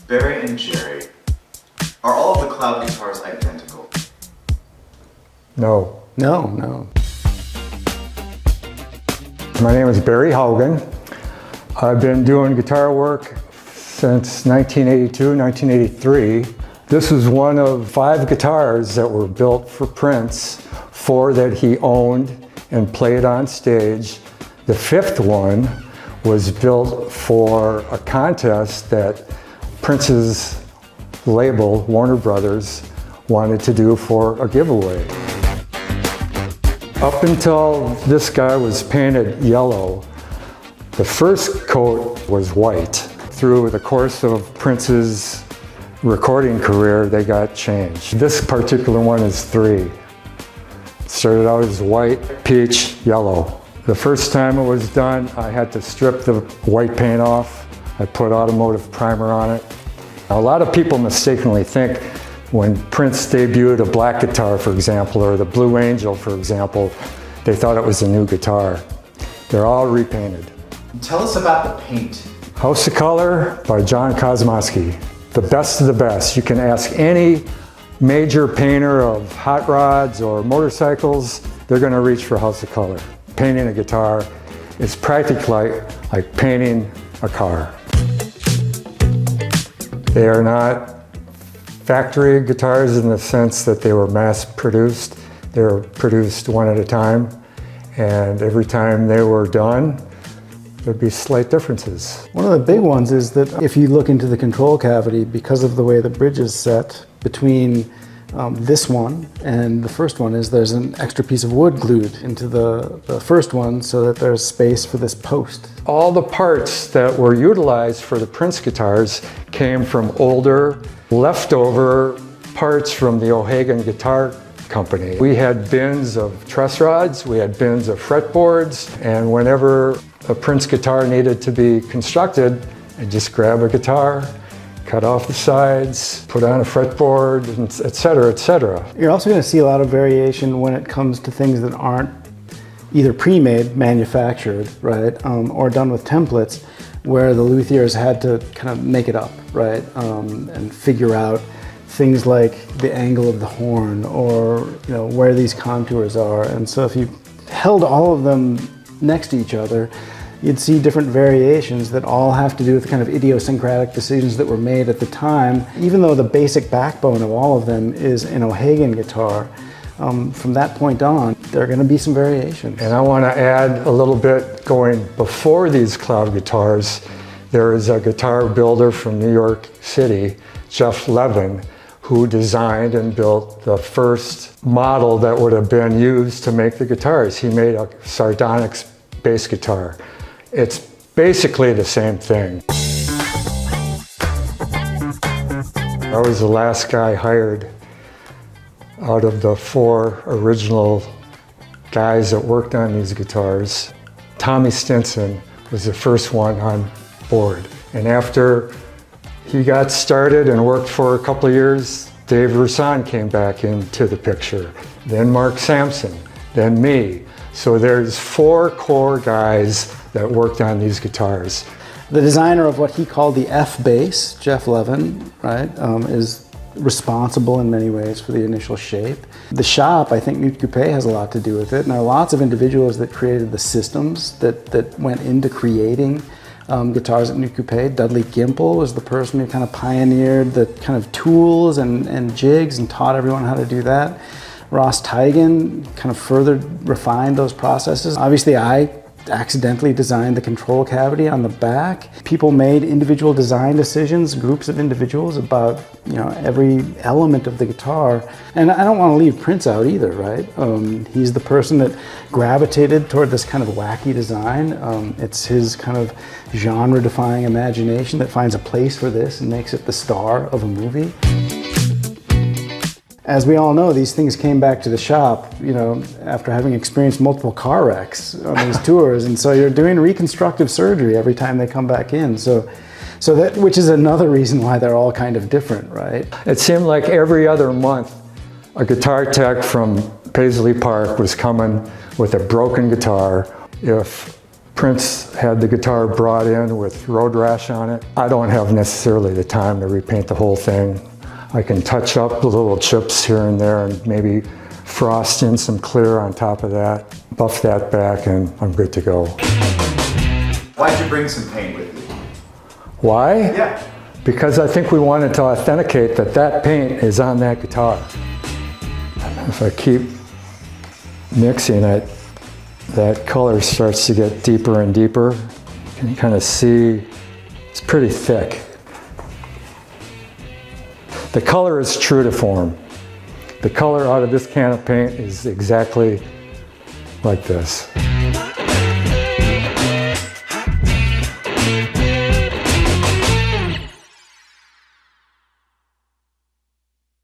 Barry and Jerry, are all of the cloud guitars identical? No. No. My name is Barry Haugen. I've been doing guitar work since 1982, 1983. This is one of 5 guitars that were built for Prince, 4 that he owned and played on stage. The 5th one was built for a contest that Prince's label, Warner Brothers, wanted to do for a giveaway. Up until this guy was painted yellow, the first coat was white. Through the course of Prince's recording career, they got changed. This particular one is 3. Started out as white, peach, yellow. The first time it was done, I had to strip the white paint off. I put automotive primer on it. A lot of people mistakenly think when Prince debuted a black guitar, for example, or the Blue Angel, for example, they thought it was a new guitar. They're all repainted. Tell us about the paint. House of Color by John Kosmosky. The best of the best. You can ask any major painter of hot rods or motorcycles, they're going to reach for House of Color. Painting a guitar is practically like painting a car. They are not factory guitars in the sense that they were mass produced. They were produced one at a time, and every time they were done, there'd be slight differences. One of the big ones is that if you look into the control cavity, because of the way the bridge is set between this one and the first one, is there's an extra piece of wood glued into the first one so that there's space for this post. All the parts that were utilized for the Prince guitars came from older, leftover parts from the Haugen guitar company. We had bins of truss rods, we had bins of fretboards, and whenever a Prince guitar needed to be constructed, I'd just grab a guitar, cut off the sides, put on a fretboard, et cetera, et cetera. You're also going to see a lot of variation when it comes to things that aren't either pre-made, manufactured, right, or done with templates, where the luthiers had to kind of make it up, right, and figure out things like the angle of the horn, or where these contours are. And so if you held all of them next to each other, you'd see different variations that all have to do with kind of idiosyncratic decisions that were made at the time. Even though the basic backbone of all of them is an Haugen guitar, from that point on, there are going to be some variations. And I want to add a little bit going before these cloud guitars. There is a guitar builder from New York City, Jeff Levin, who designed and built the first model that would have been used to make the guitars. He made a sardonyx bass guitar. It's basically the same thing. I was the last guy hired out of the 4 original guys that worked on these guitars. Tommy Stinson was the first one on board. And after he got started and worked for a couple of years, Dave Roussan came back into the picture. Then Mark Sampson, then me. So there's 4 core guys that worked on these guitars. The designer of what he called the F bass, Jeff Levin, right, is responsible in many ways for the initial shape. The shop, I think Knut-Koupee has a lot to do with it, and there are lots of individuals that created the systems that went into creating guitars at Knut-Koupee. Dudley Gimple was the person who kind of pioneered the kind of tools and jigs and taught everyone how to do that. Ross Teigen kind of further refined those processes. Obviously, I accidentally designed the control cavity on the back. People made individual design decisions, groups of individuals, about every element of the guitar. And I don't want to leave Prince out either, right? He's the person that gravitated toward this kind of wacky design. It's his kind of genre-defying imagination that finds a place for this and makes it the star of a movie. As we all know, these things came back to the shop, after having experienced multiple car wrecks on these tours. And so you're doing reconstructive surgery every time they come back in. So that, which is another reason why they're all kind of different, right? It seemed like every other month, a guitar tech from Paisley Park was coming with a broken guitar. If Prince had the guitar brought in with road rash on it. I don't have necessarily the time to repaint the whole thing. I can touch up the little chips here and there and maybe frost in some clear on top of that, buff that back, and I'm good to go. Why'd you bring some paint with you? Why? Yeah. Because I think we wanted to authenticate that that paint is on that guitar. If I keep mixing it, that color starts to get deeper and deeper. You can kind of see it's pretty thick. The color is true to form. The color out of this can of paint is exactly like this.